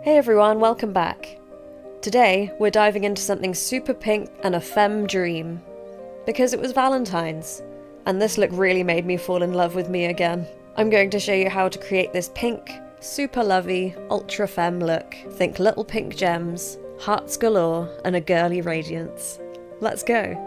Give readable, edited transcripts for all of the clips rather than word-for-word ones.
Hey everyone, welcome back. Today, we're diving into something super pink and a femme dream. Because it was Valentine's, and this look really made me fall in love with me again. I'm going to show you how to create this pink, super lovey, ultra femme look. Think little pink gems, hearts galore, and a girly radiance. Let's go.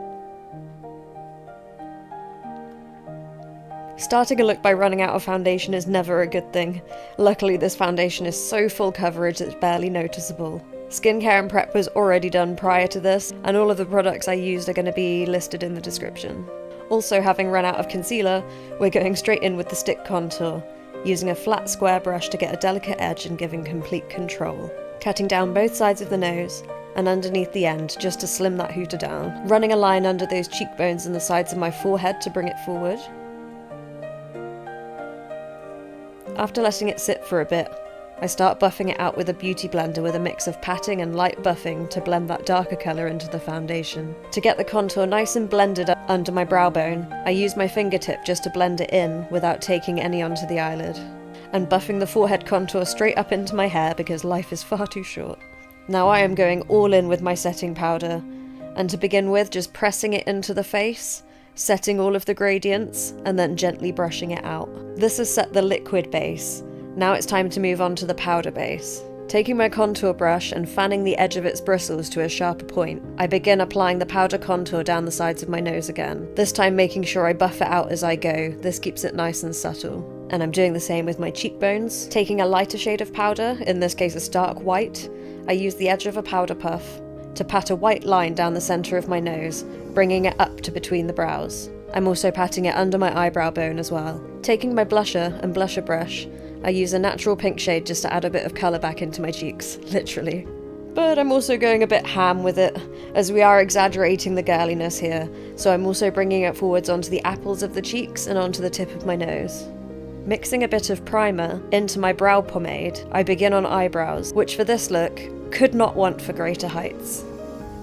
Starting a look by running out of foundation is never a good thing. Luckily, this foundation is so full coverage it's barely noticeable. Skincare and prep was already done prior to this, and all of the products I used are going to be listed in the description. Also, having run out of concealer, we're going straight in with the stick contour, using a flat square brush to get a delicate edge and giving complete control. Cutting down both sides of the nose, and underneath the end just to slim that hooter down. Running a line under those cheekbones and the sides of my forehead to bring it forward. After letting it sit for a bit, I start buffing it out with a beauty blender with a mix of patting and light buffing to blend that darker colour into the foundation. To get the contour nice and blended up under my brow bone, I use my fingertip just to blend it in without taking any onto the eyelid. And buffing the forehead contour straight up into my hair because life is far too short. Now I am going all in with my setting powder, and to begin with just pressing it into the face, setting all of the gradients, and then gently brushing it out. This has set the liquid base. Now it's time to move on to the powder base. Taking my contour brush and fanning the edge of its bristles to a sharper point, I begin applying the powder contour down the sides of my nose again, this time making sure I buff it out as I go. This keeps it nice and subtle. And I'm doing the same with my cheekbones. Taking a lighter shade of powder, in this case a stark white, I use the edge of a powder puff to pat a white line down the centre of my nose, bringing it up to between the brows. I'm also patting it under my eyebrow bone as well. Taking my blusher and blusher brush, I use a natural pink shade just to add a bit of colour back into my cheeks, literally. But I'm also going a bit ham with it, as we are exaggerating the girliness here, so I'm also bringing it forwards onto the apples of the cheeks and onto the tip of my nose. Mixing a bit of primer into my brow pomade, I begin on eyebrows, which for this look, could not want for greater heights.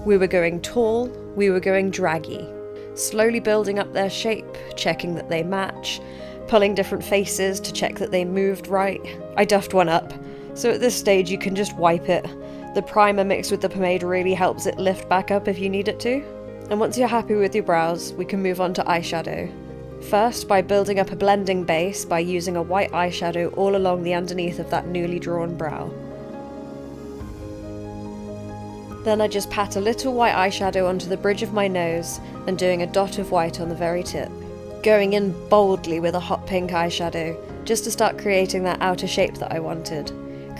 We were going tall, we were going draggy, slowly building up their shape, checking that they match, pulling different faces to check that they moved right. I duffed one up, so at this stage you can just wipe it. The primer mixed with the pomade really helps it lift back up if you need it to. And once you're happy with your brows, we can move on to eyeshadow. First, by building up a blending base by using a white eyeshadow all along the underneath of that newly drawn brow. Then I just pat a little white eyeshadow onto the bridge of my nose and doing a dot of white on the very tip. Going in boldly with a hot pink eyeshadow, just to start creating that outer shape that I wanted.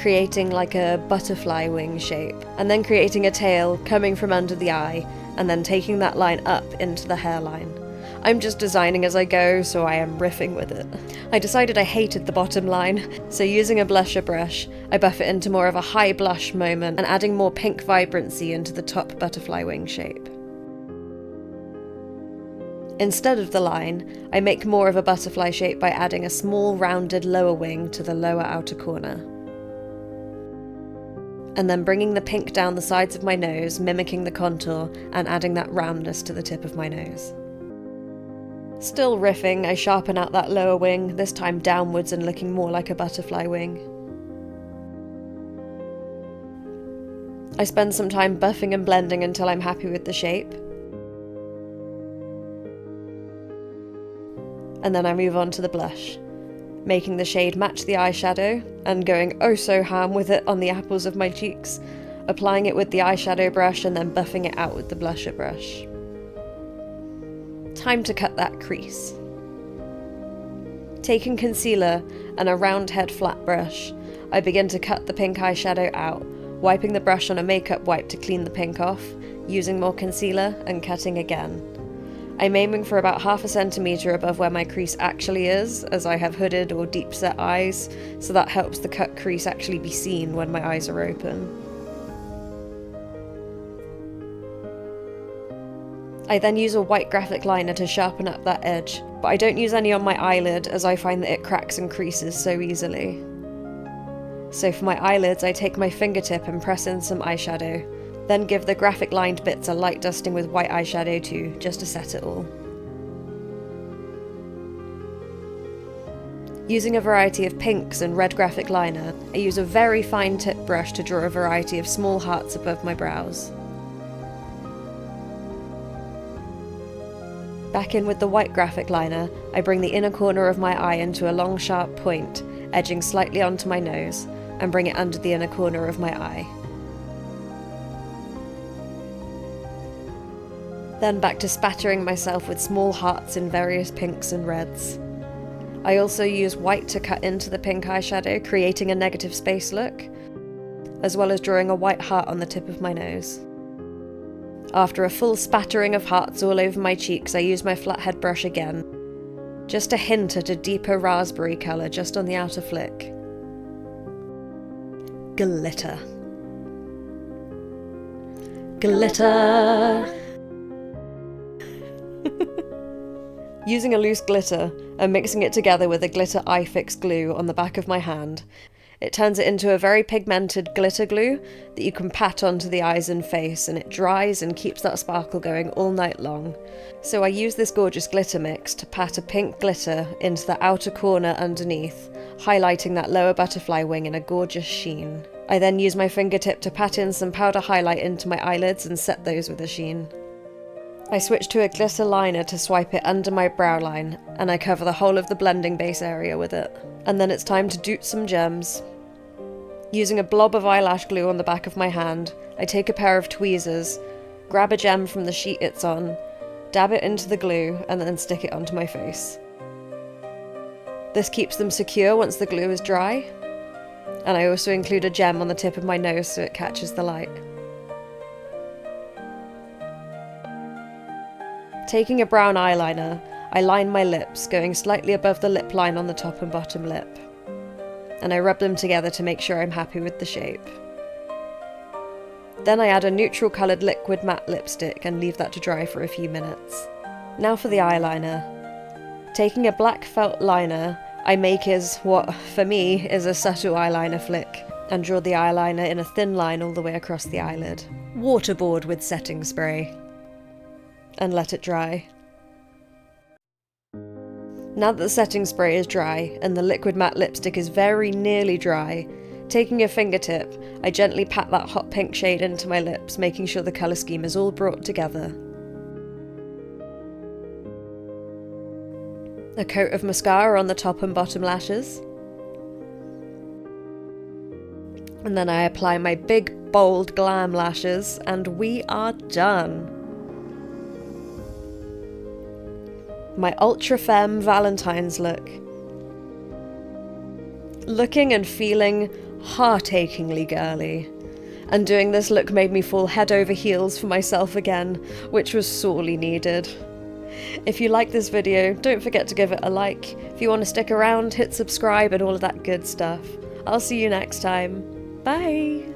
Creating like a butterfly wing shape, and then creating a tail coming from under the eye, and then taking that line up into the hairline. I'm just designing as I go, so I am riffing with it. I decided I hated the bottom line, so using a blusher brush, I buff it into more of a high blush moment and adding more pink vibrancy into the top butterfly wing shape. Instead of the line, I make more of a butterfly shape by adding a small rounded lower wing to the lower outer corner. And then bringing the pink down the sides of my nose, mimicking the contour, and adding that roundness to the tip of my nose. Still riffing, I sharpen out that lower wing, this time downwards and looking more like a butterfly wing. I spend some time buffing and blending until I'm happy with the shape. And then I move on to the blush, making the shade match the eyeshadow and going oh so ham with it on the apples of my cheeks, applying it with the eyeshadow brush and then buffing it out with the blusher brush. Time to cut that crease. Taking concealer and a round head flat brush, I begin to cut the pink eyeshadow out, wiping the brush on a makeup wipe to clean the pink off, using more concealer and cutting again. I'm aiming for about half a centimetre above where my crease actually is, as I have hooded or deep set eyes, so that helps the cut crease actually be seen when my eyes are open. I then use a white graphic liner to sharpen up that edge, but I don't use any on my eyelid as I find that it cracks and creases so easily. So for my eyelids, I take my fingertip and press in some eyeshadow, then give the graphic lined bits a light dusting with white eyeshadow too, just to set it all. Using a variety of pinks and red graphic liner, I use a very fine tip brush to draw a variety of small hearts above my brows. Back in with the white graphic liner, I bring the inner corner of my eye into a long sharp point, edging slightly onto my nose, and bring it under the inner corner of my eye. Then back to spattering myself with small hearts in various pinks and reds. I also use white to cut into the pink eyeshadow, creating a negative space look, as well as drawing a white heart on the tip of my nose. After a full spattering of hearts all over my cheeks, I use my flathead brush again, just a hint at a deeper raspberry colour just on the outer flick. Glitter. Glitter! Using a loose glitter and mixing it together with a glitter eye fix glue on the back of my hand, it turns it into a very pigmented glitter glue that you can pat onto the eyes and face, and it dries and keeps that sparkle going all night long. So I use this gorgeous glitter mix to pat a pink glitter into the outer corner underneath, highlighting that lower butterfly wing in a gorgeous sheen. I then use my fingertip to pat in some powder highlight into my eyelids and set those with a sheen. I switch to a glitter liner to swipe it under my brow line, and I cover the whole of the blending base area with it. And then it's time to doot some gems. Using a blob of eyelash glue on the back of my hand, I take a pair of tweezers, grab a gem from the sheet it's on, dab it into the glue, and then stick it onto my face. This keeps them secure once the glue is dry, and I also include a gem on the tip of my nose so it catches the light. Taking a brown eyeliner, I line my lips, going slightly above the lip line on the top and bottom lip. And I rub them together to make sure I'm happy with the shape. Then I add a neutral coloured liquid matte lipstick and leave that to dry for a few minutes. Now for the eyeliner. Taking a black felt liner, I make what, for me, is a subtle eyeliner flick, and draw the eyeliner in a thin line all the way across the eyelid. Waterboard with setting spray. And let it dry. Now that the setting spray is dry and the liquid matte lipstick is very nearly dry, taking a fingertip, I gently pat that hot pink shade into my lips, making sure the colour scheme is all brought together. A coat of mascara on the top and bottom lashes. And then I apply my big, bold Glam lashes, and we are done. My ultra femme Valentines look. Looking and feeling heart-achingly girly. And doing this look made me fall head over heels for myself again, which was sorely needed. If you like this video, don't forget to give it a like. If you want to stick around, hit subscribe and all of that good stuff. I'll see you next time. Bye!